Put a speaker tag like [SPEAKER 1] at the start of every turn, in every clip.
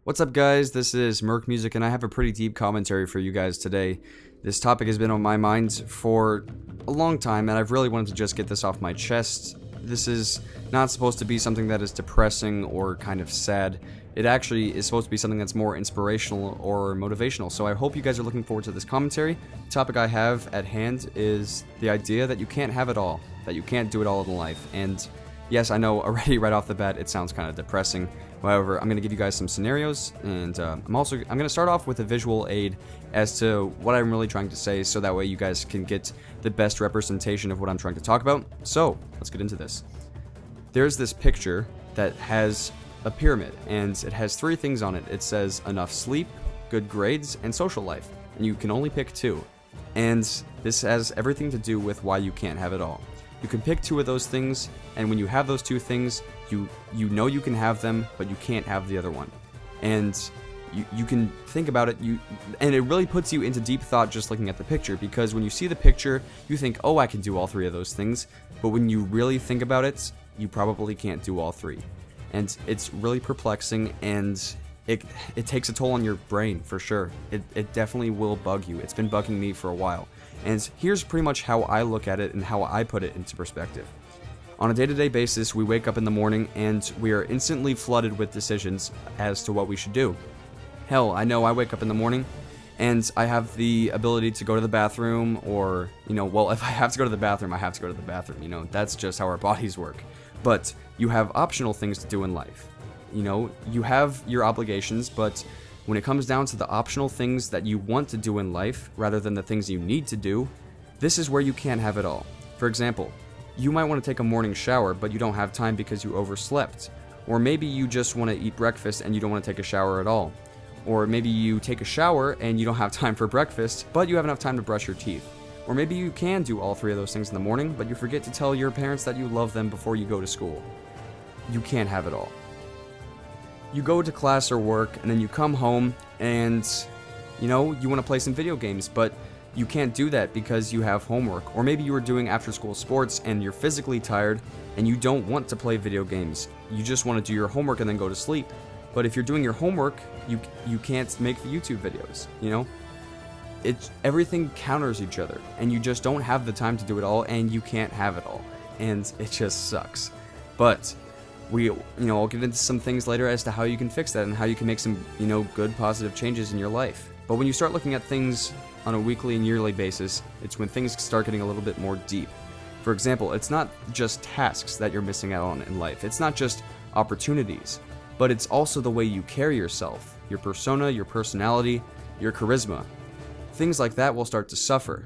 [SPEAKER 1] What's up, guys? This is Merc Music, and I have a pretty deep commentary for you guys today. This topic has been on my mind for a long time, and I've really wanted to just get this off my chest. This is not supposed to be something that is depressing or kind of sad. It actually is supposed to be something that's more inspirational or motivational, so I hope you guys are looking forward to this commentary. The topic I have at hand is the idea that you can't have it all, that you can't do it all in life, and yes, I know already right off the bat it sounds kind of depressing. However, I'm going to give you guys some scenarios, and I'm going to start off with a visual aid as to what I'm really trying to say, so that way you guys can get the best representation of what I'm trying to talk about. So, let's get into this. There's this picture that has a pyramid, and it has three things on it. It says enough sleep, good grades, and social life, and you can only pick two. And this has everything to do with why you can't have it all. You can pick two of those things, and when you have those two things, you know you can have them, but you can't have the other one. And you can think about it, and it really puts you into deep thought just looking at the picture, because when you see the picture, you think, oh, I can do all three of those things, but when you really think about it, you probably can't do all three. And it's really perplexing, and it takes a toll on your brain, for sure. It definitely will bug you. It's been bugging me for a while. And here's pretty much how I look at it and how I put it into perspective. On a day-to-day basis, we wake up in the morning and we are instantly flooded with decisions as to what we should do. Hell, I know I wake up in the morning and I have the ability to go to the bathroom, or, well, if I have to go to the bathroom, I have to go to the bathroom, that's just how our bodies work. But you have optional things to do in life. You have your obligations, but when it comes down to the optional things that you want to do in life, rather than the things you need to do, this is where you can't have it all. For example, you might want to take a morning shower, but you don't have time because you overslept. Or maybe you just want to eat breakfast and you don't want to take a shower at all. Or maybe you take a shower and you don't have time for breakfast, but you have enough time to brush your teeth. Or maybe you can do all three of those things in the morning, but you forget to tell your parents that you love them before you go to school. You can't have it all. You go to class or work, and then you come home, and, you want to play some video games, but you can't do that because you have homework. Or maybe you are doing after-school sports, and you're physically tired, and you don't want to play video games. You just want to do your homework and then go to sleep. But if you're doing your homework, you can't make the YouTube videos, everything counters each other, and you just don't have the time to do it all, and you can't have it all. And it just sucks. But I'll get into some things later as to how you can fix that and how you can make some, good positive changes in your life. But when you start looking at things on a weekly and yearly basis, it's when things start getting a little bit more deep. For example, it's not just tasks that you're missing out on in life. It's not just opportunities, but it's also the way you carry yourself, your persona, your personality, your charisma. Things like that will start to suffer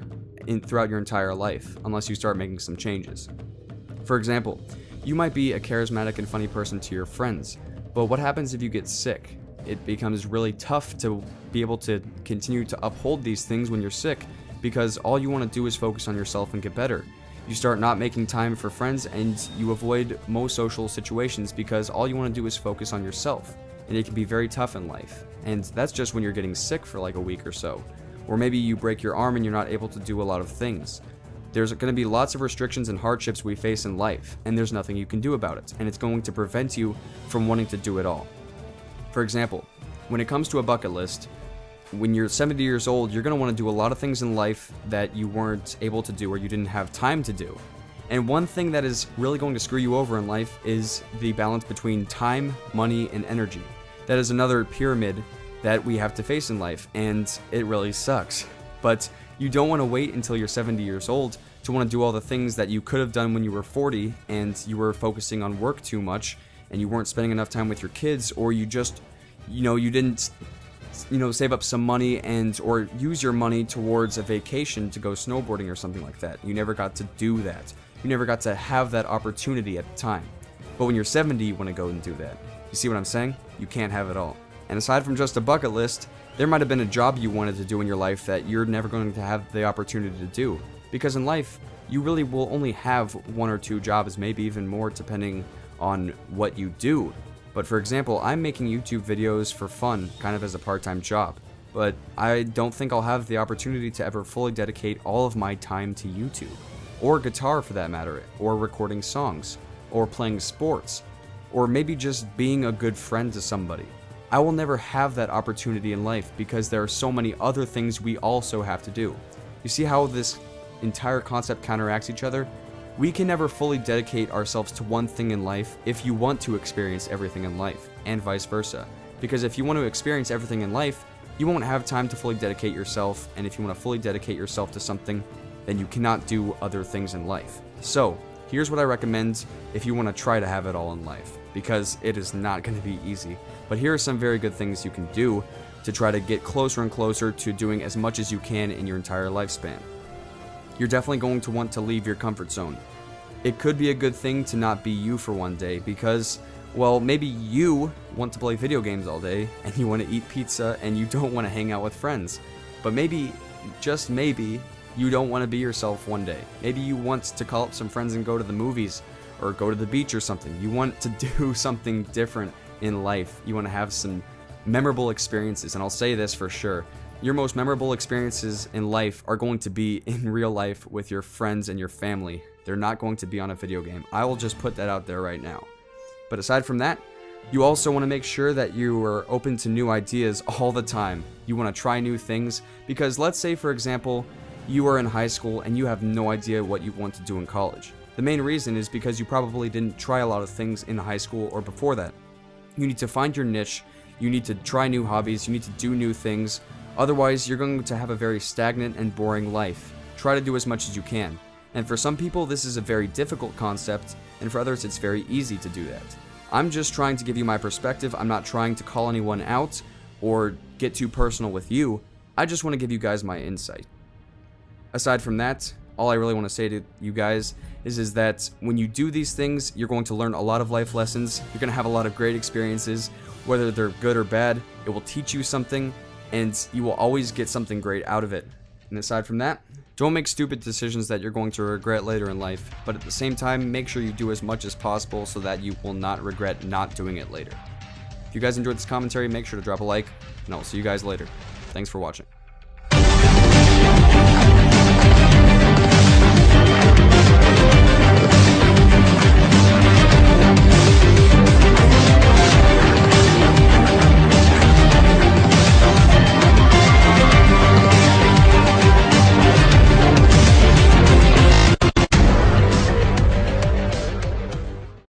[SPEAKER 1] throughout your entire life unless you start making some changes. For example, you might be a charismatic and funny person to your friends, but what happens if you get sick? It becomes really tough to be able to continue to uphold these things when you're sick, because all you want to do is focus on yourself and get better. You start not making time for friends, and you avoid most social situations because all you want to do is focus on yourself, and it can be very tough in life. And that's just when you're getting sick for like a week or so. Or maybe you break your arm and you're not able to do a lot of things. There's going to be lots of restrictions and hardships we face in life, and there's nothing you can do about it, and it's going to prevent you from wanting to do it all. For example, when it comes to a bucket list, when you're 70 years old, you're going to want to do a lot of things in life that you weren't able to do or you didn't have time to do. And one thing that is really going to screw you over in life is the balance between time, money, and energy. That is another pyramid that we have to face in life, and it really sucks. But you don't want to wait until you're 70 years old to want to do all the things that you could have done when you were 40 and you were focusing on work too much and you weren't spending enough time with your kids, or you just, you didn't, save up some money or use your money towards a vacation to go snowboarding or something like that. You never got to do that. You never got to have that opportunity at the time. But when you're 70, you want to go and do that. You see what I'm saying? You can't have it all. And aside from just a bucket list, there might have been a job you wanted to do in your life that you're never going to have the opportunity to do. Because in life, you really will only have one or two jobs, maybe even more, depending on what you do. But for example, I'm making YouTube videos for fun, kind of as a part-time job. But I don't think I'll have the opportunity to ever fully dedicate all of my time to YouTube. Or guitar for that matter, or recording songs, or playing sports, or maybe just being a good friend to somebody. I will never have that opportunity in life because there are so many other things we also have to do. You see how this entire concept counteracts each other? We can never fully dedicate ourselves to one thing in life if you want to experience everything in life, and vice versa. Because if you want to experience everything in life, you won't have time to fully dedicate yourself, and if you want to fully dedicate yourself to something, then you cannot do other things in life. So, here's what I recommend if you want to try to have it all in life, because it is not going to be easy. But here are some very good things you can do to try to get closer and closer to doing as much as you can in your entire lifespan. You're definitely going to want to leave your comfort zone. It could be a good thing to not be you for one day because, well, maybe you want to play video games all day and you want to eat pizza and you don't want to hang out with friends. But maybe, just maybe, you don't want to be yourself one day. Maybe you want to call up some friends and go to the movies or go to the beach or something. You want to do something different in life. You want to have some memorable experiences, and I'll say this for sure. Your most memorable experiences in life are going to be in real life with your friends and your family. They're not going to be on a video game. I will just put that out there right now. But aside from that, you also want to make sure that you are open to new ideas all the time. You want to try new things because let's say, for example, you are in high school and you have no idea what you want to do in college. The main reason is because you probably didn't try a lot of things in high school or before that. You need to find your niche, you need to try new hobbies, you need to do new things. Otherwise, you're going to have a very stagnant and boring life. Try to do as much as you can. And for some people, this is a very difficult concept, and for others, it's very easy to do that. I'm just trying to give you my perspective. I'm not trying to call anyone out or get too personal with you. I just want to give you guys my insight. Aside from that, all I really want to say to you guys is that when you do these things, you're going to learn a lot of life lessons. You're going to have a lot of great experiences. Whether they're good or bad, it will teach you something, and you will always get something great out of it. And aside from that, don't make stupid decisions that you're going to regret later in life, but at the same time, make sure you do as much as possible so that you will not regret not doing it later. If you guys enjoyed this commentary, make sure to drop a like, and I'll see you guys later. Thanks for watching.